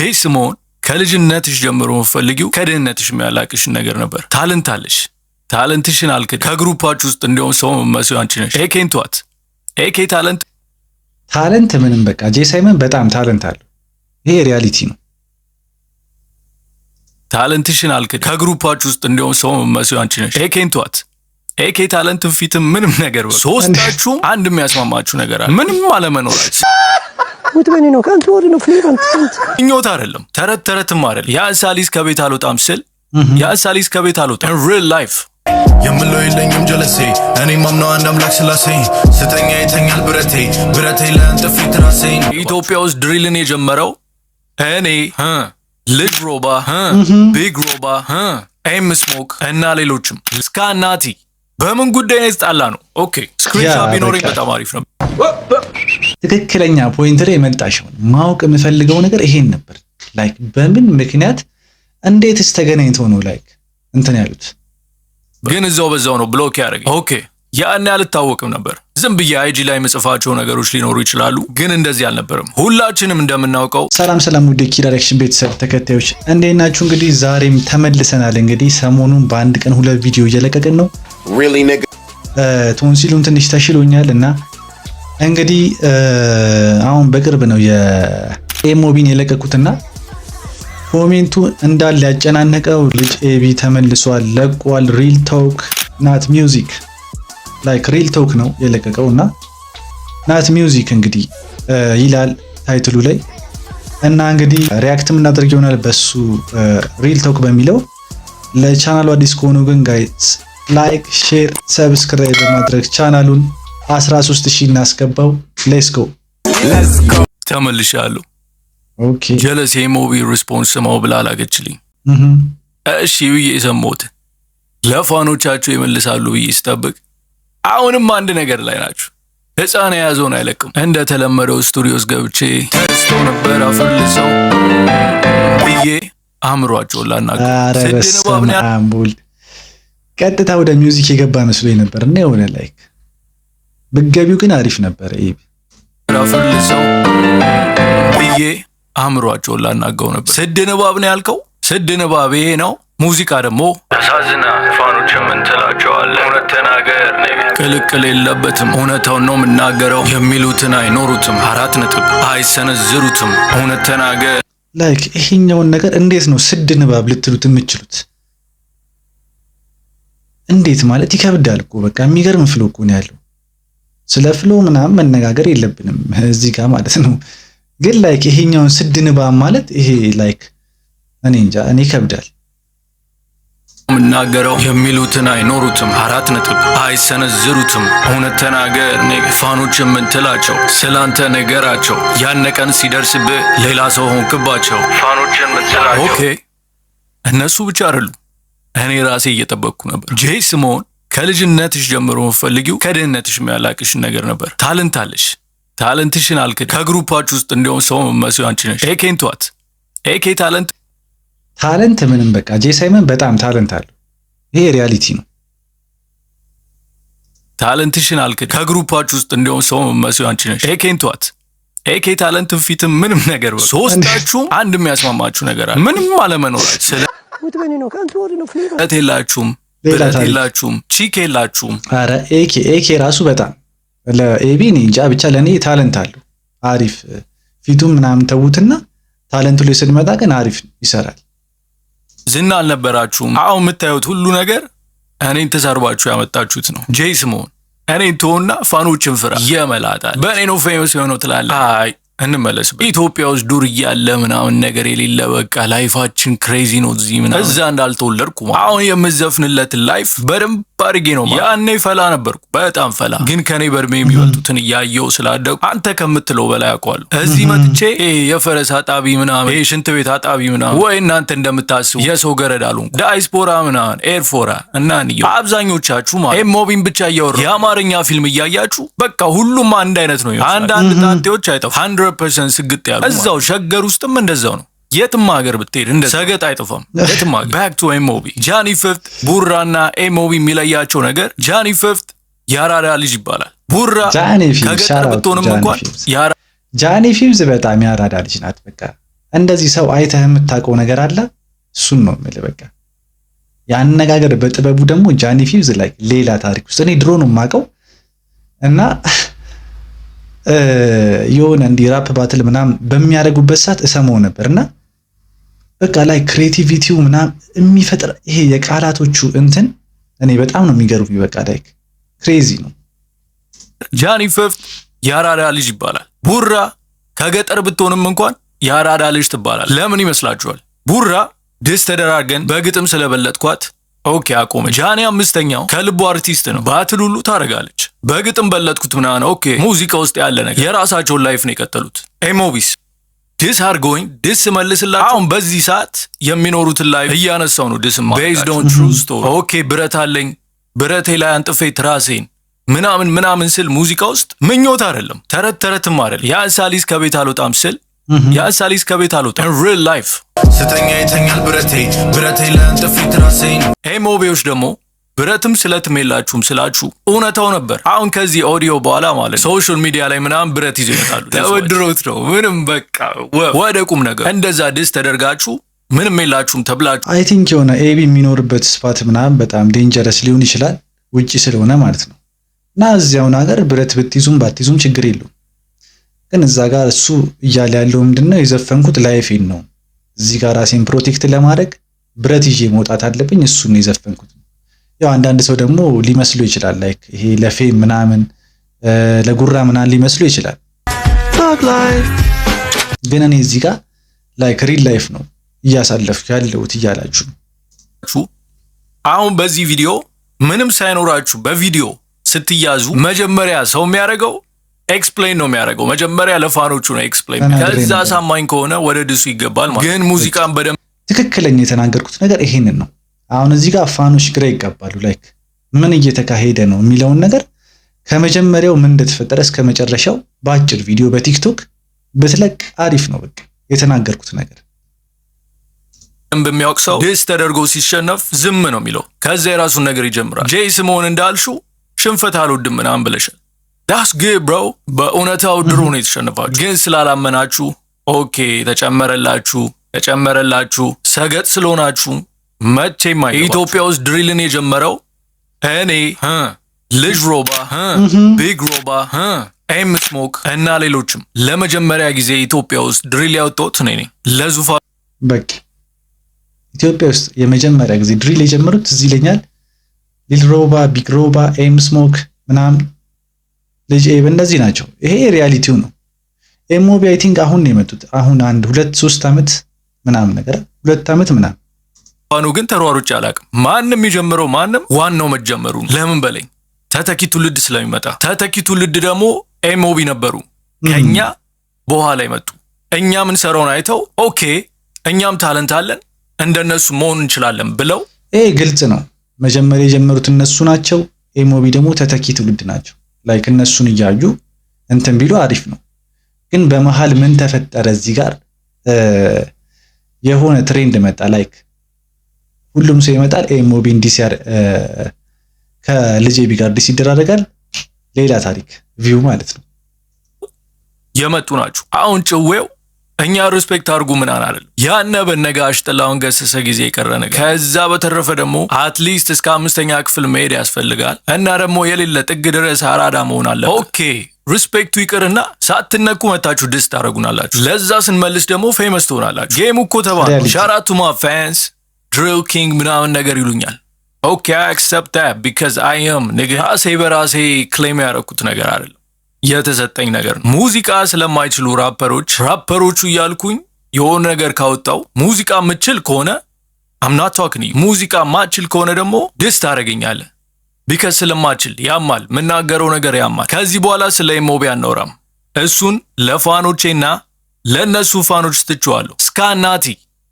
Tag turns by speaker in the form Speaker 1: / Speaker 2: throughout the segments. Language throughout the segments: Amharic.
Speaker 1: ይህ ስምዖን ከልጅነትሽ ጀምሮ ፈልጊው ከድህነትሽ የሚያላቅሽ ነገር ነበር። ታለንት አለሽ። ታለንትሽን አልክድ። ከግሩፓችሁ ውስጥ እንዲያውም ሰው መመስዩ አንቺ ነሽ። ኤኬን ተዋት። ኤኬ ታለንት
Speaker 2: ምንም በቃ ጄ ሳይመን በጣም ታለንት አለው። ይሄ ሪያሊቲ ነው።
Speaker 1: ታለንትሽን አልክድ። ከግሩፓችሁ ውስጥ እንዲያውም ሰው መመስዩ አንቺ ነሽ። ኤኬን ተዋት። ኤኬ ታለንት ፊትም ምንም ነገር በሉ። ሶስታችሁ አንድ የሚያስማማችሁ ነገር አለ። ምንም አለመኖራችሁ
Speaker 3: ወጥበኔ ነው ካንተ ወደ ነው ፍሊራንት
Speaker 1: እኞት አይደለም። ተረትም አይደለም። ያሳሊስ ከቤት አልወጣም ስል ያሳሊስ ከቤት አልወጣም ሪል ላይፍ
Speaker 4: የምለው የለኝም ጀለሴ እኔ ማምነው አንድ አምላክ ስላሴ ስተኛ የተኛል ብረቴ ለእንጥፍ ትራሴን።
Speaker 1: ኢትዮጵያ ውስጥ ድሪልን የጀመረው እኔ ልጅ ሮባ ቢግ ሮባ ኤም ስሞክ እና ሌሎችም እስከ ናቲ በምን ጉዳይ ነው የተጣላ ነው? ኦኬ ስክሪንሾት ቢኖረኝ በጣም አሪፍ ነው።
Speaker 2: ትክክለኛ ፖይንት ላይ የመጣሽው ማወቅ የምፈልገው ነገር ይሄን ነበር። ላይክ በምን ምክንያት እንዴትስ ተገናኝተው ነው ላይክ እንትን ያሉት?
Speaker 1: ግን በዛው ነው ብሎክ ያደረገ። ኦኬ ያን አልታወቅም ነበር። ዝም ብዬ አይጂ ላይ የምጽፋቸው ነገሮች ሊኖሩ ይችላሉ፣ ግን እንደዚህ አልነበረም። ሁላችንም እንደምናውቀው።
Speaker 2: ሰላም ውድ ኪ ዳይሬክሽን ቤተሰብ ተከታዮች እንዴት ናችሁ? እንግዲህ ዛሬም ተመልሰናል። እንግዲህ ሰሞኑን በአንድ ቀን 2 ቪዲዮ እየለቀቅን ነው። ቶንሲሉን ትንሽ ተሽሎኛል እና እንግዲህ አሁን በቅርብ ነው የኤሞቢን የለቀቁትና ኮሜንቱ እንዳለ ያጨናነቀው ልጅ ኤቢ ተመልሷል፣ ለቋል። ሪል ቶክ ናት ሚውዚክ ላይክ ሪል ቶክ ነው የለቀቀውና ናት ሚውዚክ እንግዲህ ይላል ታይትሉ ላይ እና እንግዲህ ሪያክትም እናደርግ ይሆናል በሱ ሪል ቶክ በሚለው። ለቻናሉ አዲስ ከሆኑ ግን ጋይስ ላይክ፣ ሼር፣ ሰብስክራይብ በማድረግ ቻናሉን 13000 እናስገባው። ሌትስ ጎ
Speaker 1: ተመልሻለሁ።
Speaker 2: ኦኬ
Speaker 1: ጀለስ የሞቢ ሪስፖንስ ነው ብላ ላገችልኝ። እሺ ብዬ ሰሞት ለፋኖቻችሁ ይመልሳሉ ብዬ ስጠብቅ አሁንም አንድ ነገር ላይ ናችሁ። ህፃን የያዘውን አይለቅም። እንደተለመደው ስቱዲዮስ ገብቼ ተስቶ ነበር አፈልሰው ብዬ አምሯቸው ላናገር
Speaker 2: ስድንባብን ቀጥታ ወደ ሚውዚክ የገባ መስሎኝ ነበር እና የሆነ ላይክ ብገቢው ግን አሪፍ ነበር። ኤቢ
Speaker 1: አፈልሰው ብዬ አምሯቸውን ላናገው ነበር። ስድ ንባብ ነው ያልከው? ስድ ንባብ ይሄ ነው። ሙዚቃ ደግሞ ያሳዝና። ፋኖች ምን ትላቸዋለህ? እውነት ተናገር። ቅልቅል የለበትም። እውነታውን ነው የምናገረው። የሚሉትን አይኖሩትም። 4 ነጥብ አይሰነዝሩትም። እውነት ተናገር።
Speaker 2: ላይክ ይሄኛውን ነገር እንዴት ነው ስድ ንባብ ልትሉት የምትችሉት? እንዴት ማለት ይከብዳል እኮ። በቃ የሚገርም ፍሎ እኮ ነው ያለው። ስለ ፍሎ ምናምን መነጋገር የለብንም እዚህ ጋር ማለት ነው። ግን ላይክ ይሄኛውን ስድ ንባብ ማለት ይሄ ላይክ እኔ እንጃ እኔ ይከብዳል።
Speaker 1: ምናገረው የሚሉትን አይኖሩትም። 4 ነጥብ አይሰነዝሩትም። እውነት ተናገር። ፋኖች ምን ትላቸው? ስላንተ ነገራቸው። ያነቀን ሲደርስብህ ሌላ ሰው ሆንክባቸው። ፋኖች ምን ትላቸው? ኦኬ እነሱ ብቻ አይደሉ፣ እኔ ራሴ እየጠበቅኩ ነበር። ጄ ስምዖን ከልጅነትሽ ጀምሮ ፈልጊው ከድህነትሽ የሚያላቅሽ ነገር ነበር። ታለንት አለሽ። ታለንትሽን አልክድ። ከግሩፓችሁ ውስጥ እንዲያውም ሰው መመስዩ አንቺ ነሽ። ኤኬን ተዋት። ኤኬ ታለንት
Speaker 2: ምንም በቃ ጄ ሳይመን በጣም ታለንት አለው። ይሄ ሪያሊቲ ነው።
Speaker 1: ታለንትሽን አልክድ። ከግሩፓችሁ ውስጥ እንዲያውም ሰው መመስዩ አንቺ ነሽ። ኤኬን ተዋት። ኤኬ ታለንት ፊትም ምንም ነገር በሉ። ሶስታችሁ አንድ የሚያስማማችሁ ነገር አለ። ምንም አለመኖራችሁ ስለ
Speaker 3: ወጥበኔ ነው ካንተ ወደ ነው ፍሊራንት
Speaker 1: የላችሁም ቺክ የላችሁም።
Speaker 2: አረ ኤኬ ራሱ በጣም ለኤቢ እንጃ ብቻ ለኔ ታለንት አለው አሪፍ። ፊቱም ምናምን ተውትና ታለንቱ ላይ ስንመጣ ግን አሪፍ ይሰራል።
Speaker 1: ዝና አልነበራችሁም። አሁን የምታዩት ሁሉ ነገር እኔን ተሰርባችሁ ያመጣችሁት ነው። ጄ ስምዖን እኔን ተውና ፋኖችን ፍራ። የመላጣል በእኔ ነው ፌመስ የሆነው ትላለህ። አይ እንመለስ። ኢትዮጵያ ውስጥ ዱር እያለ ምናምን ነገር የሌለ በቃ ላይፋችን ክሬዚ ነው። እዚህ ምናምን እዛ እንዳልተወለድኩ አሁን የምዘፍንለት ላይፍ በደንብ አድርጌ ነው። ያኔ ፈላ ነበርኩ፣ በጣም ፈላ። ግን ከኔ በእድሜ የሚበልጡትን እያየው ስላደጉ አንተ ከምትለው በላይ አውቀዋለሁ። እዚህ መጥቼ የፈረስ አጣቢ ምናምን ሽንት ቤት አጣቢ ምናምን ወይ እናንተ እንደምታስቡ የሰው ገረድ አልሆንኩም። ዳይስፖራ ምናምን ኤርፎራ እና ንየው አብዛኞቻችሁ ማለት ሞቢን ብቻ እያወራ የአማርኛ ፊልም እያያችሁ በቃ ሁሉም አንድ አይነት ነው። አንዳንድ ጣንቴዎች አይጠፉ 100% ስግጥ ያሉ እዛው ሸገር ውስጥም እንደዛው ነው። የትም ሀገር ብትሄድ እንደ ሰገጥ አይጠፋም። የትም ሀገር ባክ ቱ ኤሞቢ ጃኒ ፊፍት ቡራና ኤሞቢ የሚለያቸው ነገር ጃኒ ፊፍት ያራዳ ልጅ ይባላል። ቡራ ከገጠር ብትሆንም እንኳን
Speaker 2: ጃኒ ፊፍት በጣም ያራዳ ልጅ ናት። በቃ እንደዚህ ሰው አይተህ የምታውቀው ነገር አለ? እሱን ነው የምልህ። በቃ የአነጋገር በጥበቡ ደግሞ ጃኒ ፊውዝ ላይ ሌላ ታሪክ ውስጥ እኔ ድሮ ነው የማውቀው እና የሆነ እንዲህ ራፕ ባትል ምናምን በሚያደርጉበት ሰዓት እሰማው ነበርና በቃ ላይ ክሬቲቪቲው ምናምን የሚፈጥር ይሄ የቃላቶቹ እንትን እኔ በጣም ነው የሚገርሙኝ። በቃ ላይ ክሬዚ ነው።
Speaker 1: ጃኒ ፊውዝ የአራዳ ልጅ ይባላል። ቡራ ከገጠር ብትሆንም እንኳን የአራዳ ልጅ ትባላል። ለምን ይመስላችኋል? ቡራ ድስ ተደራርገን በግጥም ስለበለጥኳት ኦኬ አቆመ። ጃኒ አምስተኛው ከልቡ አርቲስት ነው። ባትል ሁሉ ታረጋለች። በግጥም በለጥኩት ምናምን ኦኬ። ሙዚቃ ውስጥ ያለ ነገር የራሳቸውን ላይፍ ነው የቀጠሉት። ኤሞቢስ ድስ አርጎኝ ድስ መልስላቸው። አሁን በዚህ ሰዓት የሚኖሩትን ላይፍ እያነሳው ነው። ድስ ቤዝድ ኦን ትሩ ስቶሪ ኦኬ። ብረት አለኝ ብረቴ ላይ አንጥፌ ትራሴን ምናምን ስል ሙዚቃ ውስጥ ምኞት አይደለም፣ ተረትም አይደለም። የአንሳሊስ ከቤት አልወጣም ስል የአንሳሊስ ከቤት አልወጣም ሪል ላይፍ
Speaker 4: ስተኛ ይተኛል ብረቴ ለእንጥፌ ትራሴን።
Speaker 1: ኤሞቢዎች ደግሞ ብረትም ስለትም የላችሁም ስላችሁ እውነታው ነበር። አሁን ከዚህ ኦዲዮ በኋላ ማለት ሶሻል ሚዲያ ላይ ምናምን ብረት ይዘው ይመጣሉ። ተወድሮት ነው ምንም በቃ ወደ ቁም ነገር እንደዛ ድስ ተደርጋችሁ ምንም የላችሁም ተብላችሁ።
Speaker 2: አይ ቲንክ የሆነ ኤቢ የሚኖርበት ስፓት ምናምን በጣም ዴንጀረስ ሊሆን ይችላል ውጪ ስለሆነ ማለት ነው። እና እዚያውን ሀገር ብረት ብትይዙም ባትይዙም ችግር የለውም። ግን እዛ ጋር እሱ እያለ ያለው ምንድነው የዘፈንኩት ላይፌን ነው። እዚህ ጋር ራሴን ፕሮቴክት ለማድረግ ብረት ይዤ መውጣት አለብኝ። እሱን ነው የዘፈንኩት። ያው አንዳንድ ሰው ደግሞ ሊመስሉ ይችላል ላይክ ይሄ ለፌም ምናምን ለጉራ ምናምን ሊመስሉ ይችላል። ግን እኔ እዚህ ጋር ላይክ ሪል ላይፍ ነው እያሳለፍኩ ያለሁት እያላችሁ
Speaker 1: አሁን በዚህ ቪዲዮ ምንም ሳይኖራችሁ በቪዲዮ ስትያዙ መጀመሪያ ሰው የሚያደርገው ኤክስፕሌን ነው የሚያደርገው። መጀመሪያ ለፋኖቹ ነው ኤክስፕሌን። ከዛ ሳማኝ ከሆነ ወደ ድሱ ይገባል ማለት። ግን ሙዚቃን በደንብ
Speaker 2: ትክክለኛ የተናገርኩት ነገር ይሄንን ነው። አሁን እዚህ ጋር ፋኖች ግራ ይጋባሉ። ላይክ ምን እየተካሄደ ነው የሚለውን ነገር ከመጀመሪያው ምን እንደተፈጠረ እስከ መጨረሻው በአጭር ቪዲዮ በቲክቶክ ብትለቅ አሪፍ ነው። በቃ የተናገርኩት ነገር
Speaker 1: በሚያውቅ ሰው ድስ ተደርጎ ሲሸነፍ ዝም ነው የሚለው። ከዛ የራሱን ነገር ይጀምራል። ጄይ ስሞን እንዳልሹ ሽንፈት አልወድም ምናምን ብለሻል። ዳስ ግድ ብሮ በእውነታው ድሮ ነው የተሸነፋችሁ። ግን ስላላመናችሁ ኦኬ ተጨመረላችሁ ሰገጥ ስለሆናችሁ መቼም ኢትዮጵያ ውስጥ ድሪልን የጀመረው እኔ ልጅ ሮባ ቢግ ሮባ ኤም ስሞክ እና ሌሎችም ለመጀመሪያ ጊዜ ኢትዮጵያ ውስጥ ድሪል ያወጣሁት እኔ ነኝ። ለዙፋን
Speaker 2: በቃ ኢትዮጵያ ውስጥ የመጀመሪያ ጊዜ ድሪል የጀመሩት እዚህ ይለኛል። ሊል ሮባ ቢግ ሮባ ኤም ስሞክ ምናምን ልጅ ኤብ እንደዚህ ናቸው። ይሄ ሪያሊቲው ነው። ኤሞቢ አይ ቲንክ አሁን ነው የመጡት። አሁን 1-2-3 ዓመት ምናምን ነገር 2 ዓመት ምናምን
Speaker 1: ፋኑ ግን ተሯሩጭ አላቅም። ማንም የጀመረው ማንም ዋናው መጀመሩ ለምን በለኝ ተተኪ ትውልድ ስለሚመጣ ተተኪ ትውልድ ደግሞ ኤሞቢ ነበሩ ከኛ በኋላ ይመጡ። እኛ ምን ሰራውን አይተው ኦኬ እኛም ታለንት አለን እንደነሱ መሆን እንችላለን ብለው
Speaker 2: ይሄ ግልጽ ነው። መጀመሪያ የጀመሩት እነሱ ናቸው። ኤሞቢ ደግሞ ተተኪ ትውልድ ናቸው። ላይክ እነሱን እያዩ እንትን ቢሉ አሪፍ ነው። ግን በመሃል ምን ተፈጠረ? እዚህ ጋር የሆነ ትሬንድ መጣ። ላይክ ሁሉም ሰው ይመጣል። ኤሞቢ እንዲህ ከልጅ ኤቢ ጋር ዲስ ይደራረጋል። ሌላ ታሪክ ቪው ማለት ነው
Speaker 1: የመጡ ናቸው። አሁን ጭዌው እኛ ሪስፔክት አድርጉ ምናምን አይደለም። ያነ በነጋሽ ጥላውን ገሰሰ ጊዜ የቀረ ነገር። ከዛ በተረፈ ደግሞ አትሊስት እስከ 5ኛ ክፍል መሄድ ያስፈልጋል እና ደግሞ የሌለ ጥግ ድረስ አራዳ መሆን አለ። ኦኬ ሪስፔክቱ ይቅርና ሳትነኩ መታችሁ ድስ ታረጉናላችሁ። ለዛ ስንመልስ ደግሞ ፌመስ ትሆናላችሁ። ጌሙ እኮ ተባለ። ሻራቱ ማ ፋንስ ድሪል ኪንግ ምናምን ነገር ይሉኛል። ኦኬ አይ አክሰፕት ዳት ቢካዝ አይ አም ንግ ራሴ በራሴ ክሌም ያደረኩት ነገር አይደለም የተሰጠኝ ነገር ነው። ሙዚቃ ስለማይችሉ ራፐሮቹ እያልኩኝ የሆነ ነገር ካወጣው ሙዚቃ ምችል ከሆነ I'm not talking to you። ሙዚቃ ማችል ከሆነ ደግሞ ድስ ታደርገኛለህ። ቢካዝ ስለማችል ያማል፣ የምናገረው ነገር ያማል። ከዚህ በኋላ ስለ ኤሞቢ አናወራም። እሱን ለፋኖቼና ለነሱ ፋኖች ትችዋለሁ። ስካናቲ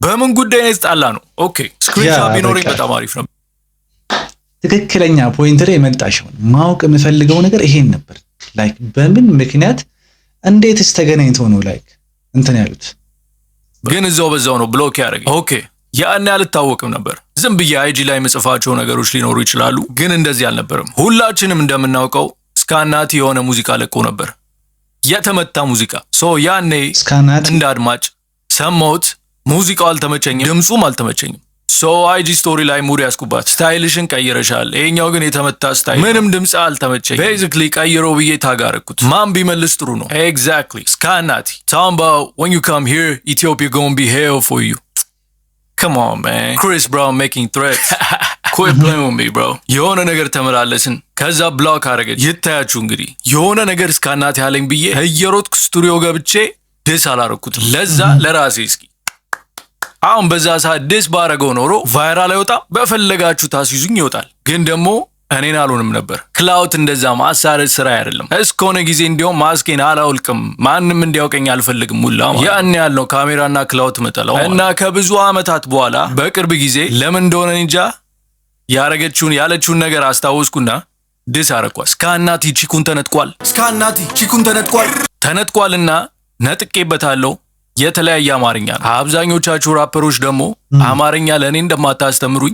Speaker 1: በምን ጉዳይ ነው የተጣላ ነው? ኦኬ ስክሪንሾት ቢኖረኝ በጣም አሪፍ ነው።
Speaker 2: ትክክለኛ ፖይንት ላይ መጣሽውን ማወቅ የምፈልገው ነገር ይሄን ነበር። ላይክ በምን ምክንያት እንዴትስ ተገናኝተው ነው ላይክ እንትን ያሉት?
Speaker 1: ግን እዛው በዛው ነው ብሎክ ያደረገኝ። ኦኬ ያን አልታወቅም ነበር። ዝም ብዬ አይጂ ላይ መጽፋቸው ነገሮች ሊኖሩ ይችላሉ፣ ግን እንደዚህ አልነበረም። ሁላችንም እንደምናውቀው ስካናቲ የሆነ ሙዚቃ ለቆ ነበር፣ የተመታ ሙዚቃ። ሶ ያኔ እንደ አድማጭ ሰማሁት። ሙዚቃው አልተመቸኝም፣ ድምፁም አልተመቸኝም። ሶ አይጂ ስቶሪ ላይ ሙድ ያስኩባት ስታይልሽን ቀይረሻል፣ ይሄኛው ግን የተመታ ስታይል፣ ምንም ድምፅ አልተመቸኝ። ቤዚክሊ ቀይሮ ብዬ ታጋረኩት። ማን ቢመልስ ጥሩ ነው? ኤግዛክትሊ ስካናቲ ታምባ when you come here Ethiopia gonna be hell for you. Come on man, Chris Brown making threats. Quit playing with me bro. የሆነ ነገር ተመላለስን፣ ከዛ ብሎክ አረገች። ይታያችሁ እንግዲህ የሆነ ነገር ስካናቲ ያለኝ ብዬ እየሮጥኩ ስቱዲዮ ገብቼ ድስ አላረኩት። ለዛ ለራሴ እስኪ አሁን በዛ ሰዓት ድስ ባረገው ኖሮ ቫይራል አይወጣም፣ በፈለጋችሁ ታስይዙኝ ይወጣል። ግን ደግሞ እኔን አልሆንም ነበር። ክላውት እንደዛ ማሳረድ ስራ አይደለም። እስከሆነ ጊዜ እንዲያውም ማስኬን አላውልቅም፣ ማንም እንዲያውቀኝ አልፈልግም ሙላ ያን ያልነው ካሜራና ክላውት መጠለው እና ከብዙ አመታት በኋላ በቅርብ ጊዜ ለምን እንደሆነ እንጃ ያረገችውን ያለችውን ነገር አስታወስኩና ድስ አረኳ። ስካናቲ ቺኩን ተነጥቋል፣ ስካናቲ ቺኩን ተነጥቋልና ነጥቄበታለሁ። የተለያየ አማርኛ ነው። አብዛኞቻችሁ ራፐሮች ደግሞ አማርኛ ለእኔ እንደማታስተምሩኝ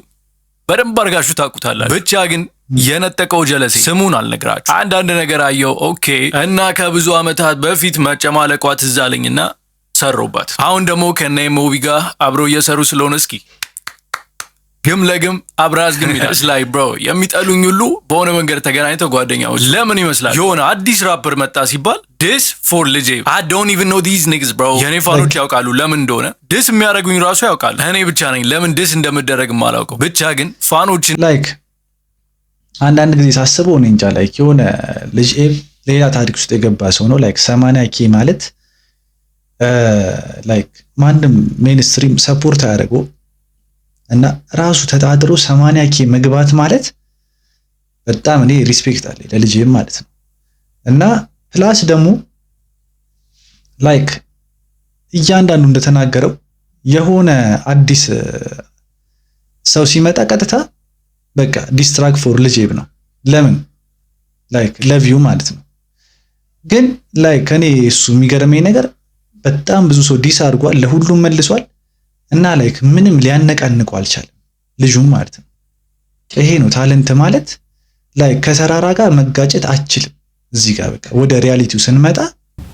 Speaker 1: በደንብ አድርጋችሁ ታውቁታላችሁ። ብቻ ግን የነጠቀው ጀለሴ ስሙን አልነግራችሁ አንዳንድ ነገር አየው። ኦኬ እና ከብዙ አመታት በፊት መጨማለቋ ትዝ አለኝና ሰሮባት። አሁን ደግሞ ከነ ኤምኦቢ ጋር አብረው እየሰሩ ስለሆነ እስኪ ግም ለግም አብራዝ ግም ይላል ላይ ብሮ የሚጠሉኝ ሁሉ በሆነ መንገድ ተገናኝተው ጓደኛዎች ለምን ይመስላል የሆነ አዲስ ራፐር መጣ ሲባል this for ልጄ I don't even know these niggas bro የኔ ፋኖች ያውቃሉ ለምን እንደሆነ this የሚያደርጉኝ ራሱ ያውቃሉ። እኔ ብቻ ነኝ ለምን this እንደምደረግ ማላውቀው። ብቻ ግን ፋኖችን
Speaker 2: ላይክ አንዳንድ ጊዜ ሳስበው ነው እንጃ ላይክ የሆነ ልጅ ሌላ ታሪክ ውስጥ የገባ ሰው ነው። ላይክ 80K ማለት ላይክ ማንም ሜንስትሪም ሰፖርት አያደርገው እና ራሱ ተጣጥሮ 80K መግባት ማለት በጣም እኔ ሪስፔክት አለ ለልጄም ማለት ነው። እና ፕላስ ደግሞ ላይክ እያንዳንዱ እንደተናገረው የሆነ አዲስ ሰው ሲመጣ ቀጥታ በቃ ዲስትራክት ፎር ልጄብ ነው። ለምን ላይክ ለቪው ማለት ነው። ግን ላይክ እኔ እሱ የሚገርመኝ ነገር በጣም ብዙ ሰው ዲስ አድርጓል፣ ለሁሉም መልሷል እና ላይክ ምንም ሊያነቃንቀው አልቻለም ልጁን ማለት ነው። ይሄ ነው ታለንት ማለት። ላይክ ከተራራ ጋር መጋጨት አችልም። እዚህ ጋር በቃ ወደ ሪያሊቲው ስንመጣ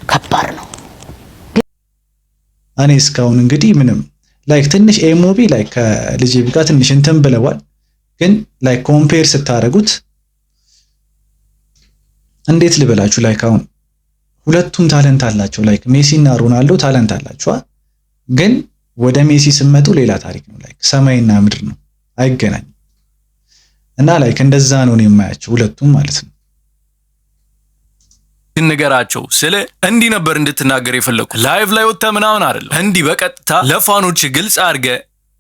Speaker 5: ከባድ ነው።
Speaker 2: እኔ እስካሁን እንግዲህ ምንም ላይክ ትንሽ ኤምኦቢ ላይክ ከልጄ ጋር ትንሽ እንትን ብለዋል። ግን ላይክ ኮምፔር ስታረጉት እንዴት ልበላችሁ ላይክ አሁን ሁለቱም ታለንት አላቸው። ላይክ ሜሲ እና ሮናልዶ ታለንት አላቸው። ግን ወደ ሜሲ ስመጡ ሌላ ታሪክ ነው። ላይክ ሰማይና ምድር ነው፣ አይገናኝም። እና ላይክ እንደዛ ነው የማያቸው ሁለቱም ማለት ነው።
Speaker 1: ነገራቸው ስለ እንዲህ ነበር እንድትናገር የፈለኩ ላይቭ ላይ ወጣ ምናምን አይደለም። እንዲህ በቀጥታ ለፋኖች ግልጽ አድርገ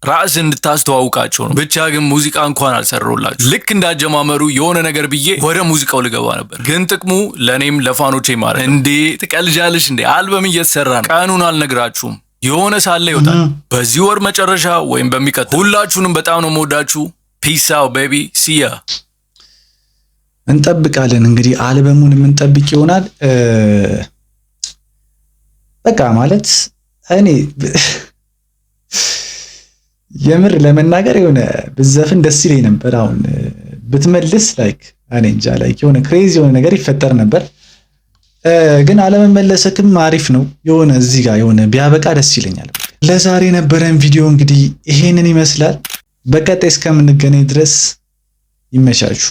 Speaker 1: ራስ እንድታስተዋውቃቸው ነው። ብቻ ግን ሙዚቃ እንኳን አልሰራሁላችሁ። ልክ እንዳጀማመሩ የሆነ ነገር ብዬ ወደ ሙዚቃው ልገባ ነበር። ግን ጥቅሙ ለኔም ለፋኖቼ ማለት እንዴ ትቀልጃለሽ እንዴ አልበም እየተሰራ ነው። ቀኑን አልነግራችሁም፣ የሆነ ሳለ ይወጣል በዚህ ወር መጨረሻ ወይም በሚቀጥለው። ሁላችሁንም በጣም ነው የምወዳችሁ። ፒስ አው ቤቢ ሲያ
Speaker 2: እንጠብቃለን እንግዲህ አልበሙን የምንጠብቅ ይሆናል። በቃ ማለት እኔ የምር ለመናገር የሆነ ብዘፍን ደስ ይለኝ ነበር። አሁን ብትመልስ ላይክ እኔ እንጃ ላይክ የሆነ ክሬዚ የሆነ ነገር ይፈጠር ነበር። ግን አለመመለስክም አሪፍ ነው። የሆነ እዚህ ጋር የሆነ ቢያበቃ ደስ ይለኛል። ለዛሬ የነበረን ቪዲዮ እንግዲህ ይሄንን ይመስላል። በቀጣይ እስከምንገናኝ ድረስ ይመቻችሁ።